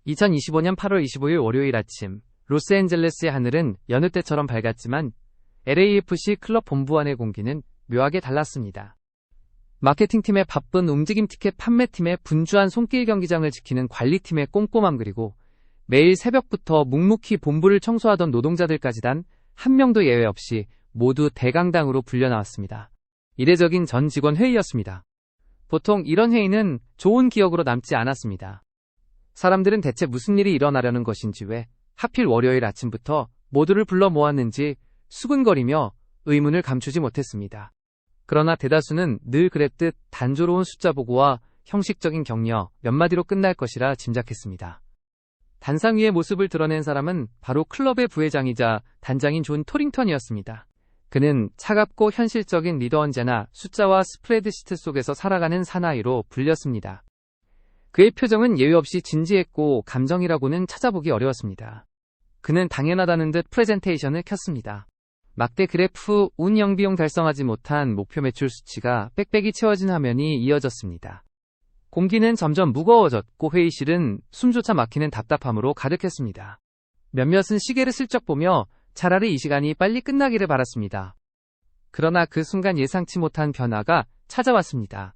2025년 8월 25일 월요일 아침, 로스앤젤레스의 하늘은 여느 때처럼 밝았지만 LAFC 클럽 본부 안의 공기는 묘하게 달랐습니다. 마케팅팀의 바쁜 움직임 티켓 판매팀의 분주한 손길 경기장을 지키는 관리팀의 꼼꼼함 그리고 매일 새벽부터 묵묵히 본부를 청소하던 노동자들까지 단 한 명도 예외 없이 모두 대강당으로 불려나왔습니다. 이례적인 전 직원 회의였습니다. 보통 이런 회의는 좋은 기억으로 남지 않았습니다. 사람들은 대체 무슨 일이 일어나려는 것인지 왜 하필 월요일 아침부터 모두를 불러 모았는지 수근거리며 의문을 감추지 못했습니다. 그러나 대다수는 늘 그랬듯 단조로운 숫자 보고와 형식적인 격려 몇 마디로 끝날 것이라 짐작했습니다. 단상 위의 모습을 드러낸 사람은 바로 클럽의 부회장이자 단장인 존 토링턴이었습니다. 그는 차갑고 현실적인 리더 언제나 숫자와 스프레드시트 속에서 살아가는 사나이로 불렸습니다. 그의 표정은 예외 없이 진지했고 감정이라고는 찾아보기 어려웠습니다. 그는 당연하다는 듯 프레젠테이션을 켰습니다. 막대 그래프 운영 비용 달성하지 못한 목표 매출 수치가 빽빽이 채워진 화면이 이어졌습니다. 공기는 점점 무거워졌고 회의실은 숨조차 막히는 답답함으로 가득했습니다. 몇몇은 시계를 슬쩍 보며 차라리 이 시간이 빨리 끝나기를 바랐습니다. 그러나 그 순간 예상치 못한 변화가 찾아왔습니다.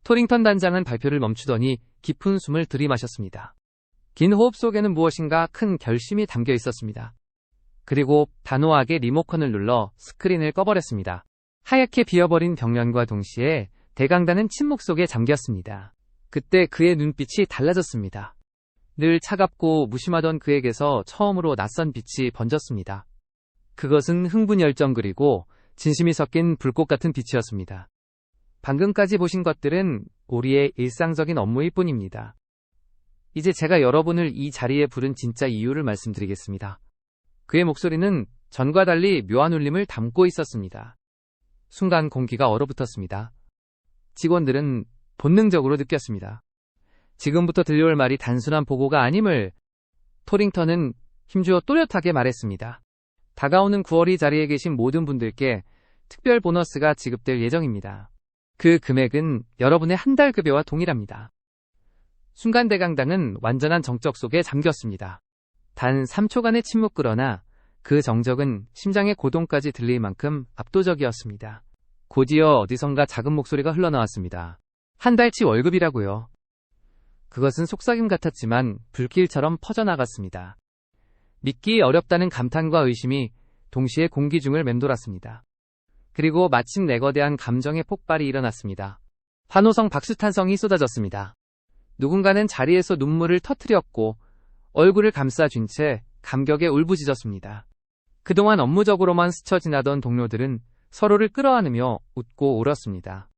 토링턴 단장은 발표를 멈추더니 깊은 숨을 들이마셨습니다. 긴 호흡 속에는 무엇인가 큰 결심이 담겨 있었습니다. 그리고 단호하게 리모컨을 눌러 스크린을 꺼버렸습니다. 하얗게 비어버린 벽면과 동시에 대강단은 침묵 속에 잠겼습니다. 그때 그의 눈빛이 달라졌습니다. 늘 차갑고 무심하던 그에게서 처음으로 낯선 빛이 번졌습니다. 그것은 흥분 열정 그리고 진심이 섞인 불꽃 같은 빛이었습니다. 방금까지 보신 것들은 우리의 일상적인 업무일 뿐입니다. 이제 제가 여러분을 이 자리에 부른 진짜 이유를 말씀드리겠습니다. 그의 목소리는 전과 달리 묘한 울림을 담고 있었습니다. 순간 공기가 얼어붙었습니다. 직원들은 본능적으로 느꼈습니다. 지금부터 들려올 말이 단순한 보고가 아님을 토링턴은 힘주어 또렷하게 말했습니다. 다가오는 9월이 자리에 계신 모든 분들께 특별 보너스가 지급될 예정입니다. 그 금액은 여러분의 한 달 급여와 동일합니다. 순간 대강당은 완전한 정적 속에 잠겼습니다. 단 3초간의 침묵 그러나 그 정적은 심장의 고동까지 들릴 만큼 압도적이었습니다. 곧이어 어디선가 작은 목소리가 흘러나왔습니다. 한 달치 월급이라고요. 그것은 속삭임 같았지만 불길처럼 퍼져나갔습니다. 믿기 어렵다는 감탄과 의심이 동시에 공기 중을 맴돌았습니다. 그리고 마침내 거대한 감정의 폭발이 일어났습니다. 환호성 박수탄성이 쏟아졌습니다. 누군가는 자리에서 눈물을 터뜨렸고 얼굴을 감싸쥔 채 감격에 울부짖었습니다. 그동안 업무적으로만 스쳐 지나던 동료들은 서로를 끌어안으며 웃고 울었습니다.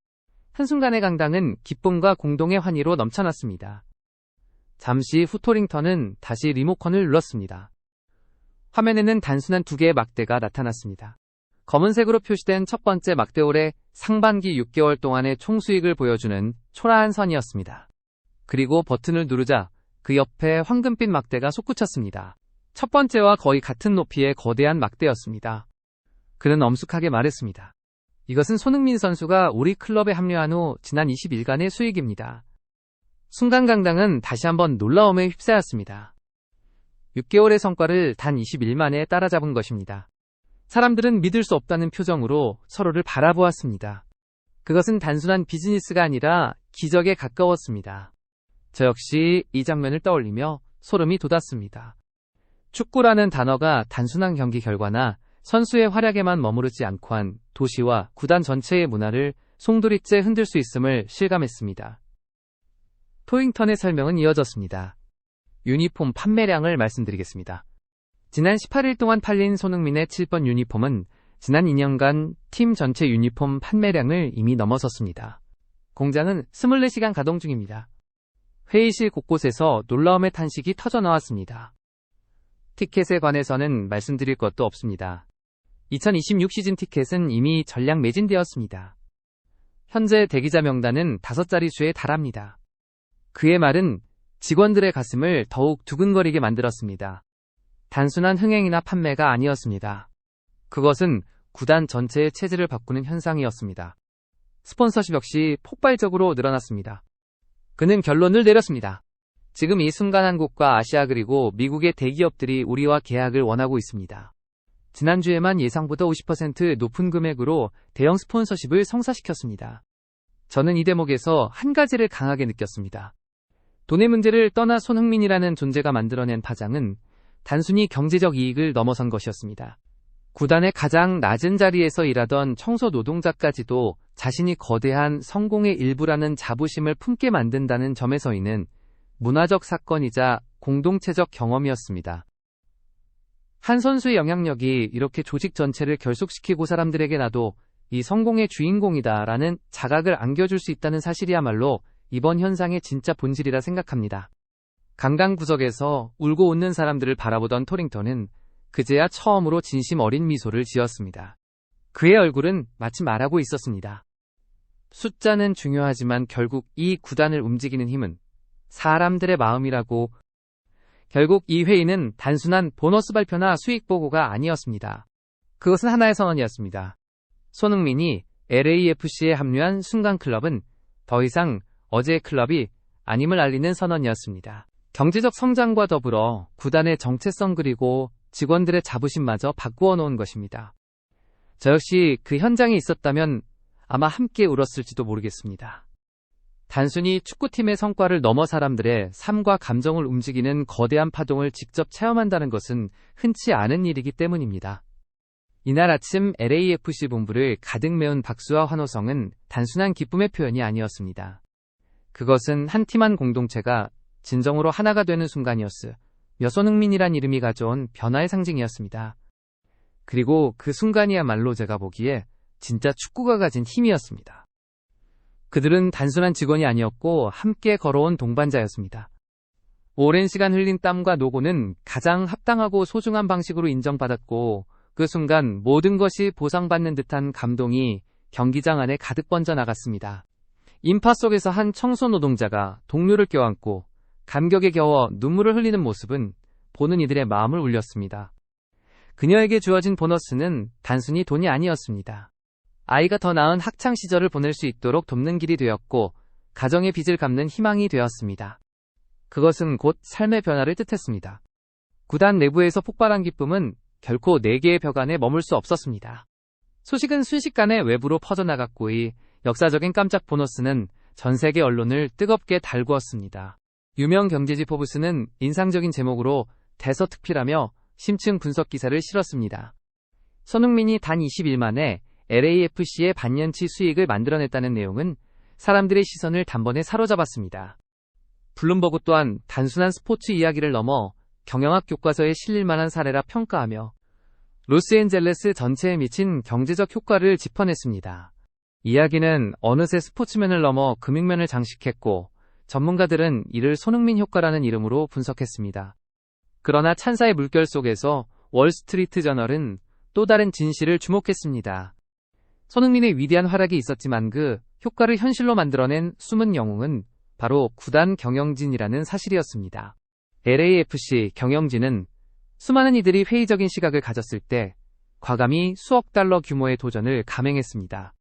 한순간의 강당은 기쁨과 공동의 환희로 넘쳐났습니다. 잠시 후 토링턴은 다시 리모컨을 눌렀습니다. 화면에는 단순한 두 개의 막대가 나타났습니다. 검은색으로 표시된 첫 번째 막대홀에 상반기 6개월 동안의 총수익을 보여주는 초라한 선이었습니다. 그리고 버튼을 누르자 그 옆에 황금빛 막대가 솟구쳤습니다. 첫 번째와 거의 같은 높이의 거대한 막대였습니다. 그는 엄숙하게 말했습니다. 이것은 손흥민 선수가 우리 클럽에 합류한 후 지난 20일간의 수익입니다. 순간 강당은 다시 한번 놀라움에 휩싸였습니다. 6개월의 성과를 단 20일 만에 따라잡은 것입니다. 사람들은 믿을 수 없다는 표정으로 서로를 바라보았습니다. 그것은 단순한 비즈니스가 아니라 기적에 가까웠습니다. 저 역시 이 장면을 떠올리며 소름이 돋았습니다. 축구라는 단어가 단순한 경기 결과나 선수의 활약에만 머무르지 않고 한 도시와 구단 전체의 문화를 송두리째 흔들 수 있음을 실감했습니다. 토링턴의 설명은 이어졌습니다. 유니폼 판매량을 말씀드리겠습니다. 지난 18일 동안 팔린 손흥민의 7번 유니폼은 지난 2년간 팀 전체 유니폼 판매량을 이미 넘어섰습니다. 공장은 24시간 가동 중입니다. 회의실 곳곳에서 놀라움의 탄식이 터져나왔습니다. 티켓에 관해서는 말씀드릴 것도 없습니다. 2026 시즌 티켓은 이미 전량 매진되었습니다. 현재 대기자 명단은 5자릿수에 달합니다. 그의 말은 직원들의 가슴을 더욱 두근거리게 만들었습니다. 단순한 흥행이나 판매가 아니었습니다. 그것은 구단 전체의 체질을 바꾸는 현상이었습니다. 스폰서십 역시 폭발적으로 늘어났습니다. 그는 결론을 내렸습니다. 지금 이 순간 한국과 아시아 그리고 미국의 대기업들이 우리와 계약을 원하고 있습니다. 지난주에만 예상보다 50% 높은 금액으로 대형 스폰서십을 성사시켰습니다. 저는 이 대목에서 한 가지를 강하게 느꼈습니다. 돈의 문제를 떠나 손흥민이라는 존재가 만들어낸 파장은 단순히 경제적 이익을 넘어선 것이었습니다. 구단의 가장 낮은 자리에서 일하던 청소 노동자까지도 자신이 거대한 성공의 일부라는 자부심을 품게 만든다는 점에서는 문화적 사건이자 공동체적 경험이었습니다. 한 선수의 영향력이 이렇게 조직 전체를 결속시키고 사람들에게 나도 이 성공의 주인공이다라는 자각을 안겨줄 수 있다는 사실이야말로 이번 현상의 진짜 본질이라 생각합니다. 강당 구석에서 울고 웃는 사람들을 바라보던 토링턴은 그제야 처음으로 진심 어린 미소를 지었습니다. 그의 얼굴은 마치 말하고 있었습니다. 숫자는 중요하지만 결국 이 구단을 움직이는 힘은 사람들의 마음이라고. 결국 이 회의는 단순한 보너스 발표나 수익 보고가 아니었습니다. 그것은 하나의 선언이었습니다. 손흥민이 LAFC에 합류한 순간 클럽은 더 이상 어제의 클럽이 아님을 알리는 선언이었습니다. 경제적 성장과 더불어 구단의 정체성 그리고 직원들의 자부심마저 바꾸어 놓은 것입니다. 저 역시 그 현장에 있었다면 아마 함께 울었을지도 모르겠습니다. 단순히 축구팀의 성과를 넘어 사람들의 삶과 감정을 움직이는 거대한 파동을 직접 체험한다는 것은 흔치 않은 일이기 때문입니다. 이날 아침 LAFC 본부를 가득 메운 박수와 환호성은 단순한 기쁨의 표현이 아니었습니다. 그것은 한 팀 한 공동체가 진정으로 하나가 되는 순간이었으며 손흥민이란 이름이 가져온 변화의 상징이었습니다. 그리고 그 순간이야말로 제가 보기에 진짜 축구가 가진 힘이었습니다. 그들은 단순한 직원이 아니었고 함께 걸어온 동반자였습니다. 오랜 시간 흘린 땀과 노고는 가장 합당하고 소중한 방식으로 인정받았고 그 순간 모든 것이 보상받는 듯한 감동이 경기장 안에 가득 번져나갔습니다. 인파 속에서 한 청소 노동자가 동료를 껴안고 감격에 겨워 눈물을 흘리는 모습은 보는 이들의 마음을 울렸습니다. 그녀에게 주어진 보너스는 단순히 돈이 아니었습니다. 아이가 더 나은 학창시절을 보낼 수 있도록 돕는 길이 되었고 가정의 빚을 갚는 희망이 되었습니다. 그것은 곧 삶의 변화를 뜻했습니다. 구단 내부에서 폭발한 기쁨은 결코 4개의 벽 안에 머물 수 없었습니다. 소식은 순식간에 외부로 퍼져나갔고 이 역사적인 깜짝 보너스는 전 세계 언론을 뜨겁게 달구었습니다. 유명 경제지 포브스는 인상적인 제목으로 대서특필하며 심층 분석 기사를 실었습니다. 손흥민이 단 20일 만에 LAFC의 반년치 수익을 만들어냈다는 내용은 사람들의 시선을 단번에 사로잡았습니다. 블룸버그 또한 단순한 스포츠 이야기를 넘어 경영학 교과서에 실릴 만한 사례라 평가하며 로스앤젤레스 전체에 미친 경제적 효과를 짚어냈습니다. 이야기는 어느새 스포츠면을 넘어 금융면을 장식했고 전문가들은 이를 손흥민 효과라는 이름으로 분석했습니다. 그러나 찬사의 물결 속에서 월스트리트 저널은 또 다른 진실을 주목했습니다. 손흥민의 위대한 활약이 있었지만 그 효과를 현실로 만들어낸 숨은 영웅은 바로 구단 경영진이라는 사실이었습니다. LAFC 경영진은 수많은 이들이 회의적인 시각을 가졌을 때 과감히 수억 달러 규모의 도전을 감행했습니다.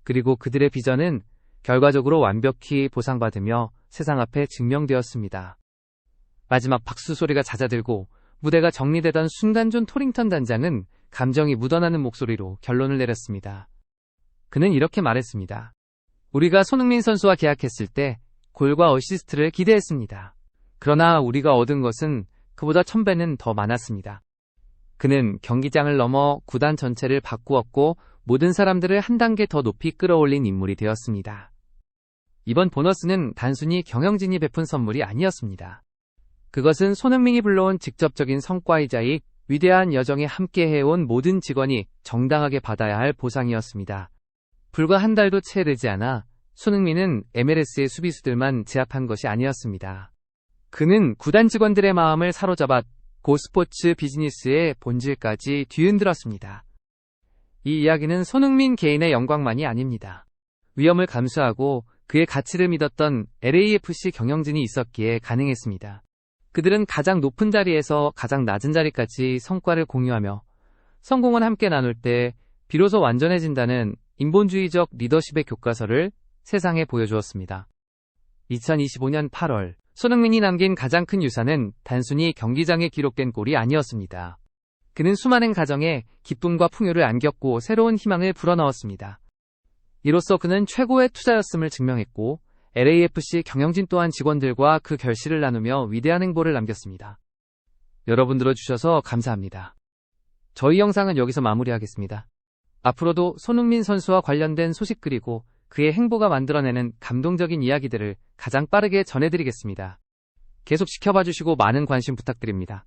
그리고 그들의 비전은 결과적으로 완벽히 보상받으며 세상 앞에 증명되었습니다. 마지막 박수 소리가 잦아들고 무대가 정리되던 순간 존 토링턴 단장은 감정이 묻어나는 목소리로 결론을 내렸습니다. 그는 이렇게 말했습니다. 우리가 손흥민 선수와 계약했을 때 골과 어시스트를 기대했습니다. 그러나 우리가 얻은 것은 그보다 1000배는 더 많았습니다. 그는 경기장을 넘어 구단 전체를 바꾸었고 모든 사람들을 한 단계 더 높이 끌어올린 인물이 되었습니다. 이번 보너스는 단순히 경영진이 베푼 선물이 아니었습니다. 그것은 손흥민이 불러온 직접적인 성과이자 이 위대한 여정에 함께 해온 모든 직원이 정당하게 받아야 할 보상이었습니다. 불과 한 달도 채 되지 않아 손흥민은 MLS의 수비수들만 제압한 것이 아니었습니다. 그는 구단 직원들의 마음을 사로잡았고 스포츠 비즈니스의 본질까지 뒤흔들었습니다. 이 이야기는 손흥민 개인의 영광만이 아닙니다. 위험을 감수하고 그의 가치를 믿었던 LAFC 경영진이 있었기에 가능했습니다. 그들은 가장 높은 자리에서 가장 낮은 자리까지 성과를 공유하며 성공을 함께 나눌 때 비로소 완전해진다는 인본주의적 리더십의 교과서를 세상에 보여주었습니다. 2025년 8월 손흥민이 남긴 가장 큰 유산은 단순히 경기장에 기록된 골이 아니었습니다. 그는 수많은 가정에 기쁨과 풍요를 안겼고 새로운 희망을 불어넣었습니다. 이로써 그는 최고의 투자였음을 증명했고 LAFC 경영진 또한 직원들과 그 결실을 나누며 위대한 행보를 남겼습니다. 여러분 들어주셔서 감사합니다. 저희 영상은 여기서 마무리하겠습니다. 앞으로도 손흥민 선수와 관련된 소식 그리고 그의 행보가 만들어내는 감동적인 이야기들을 가장 빠르게 전해드리겠습니다. 계속 지켜봐 주시고 많은 관심 부탁드립니다.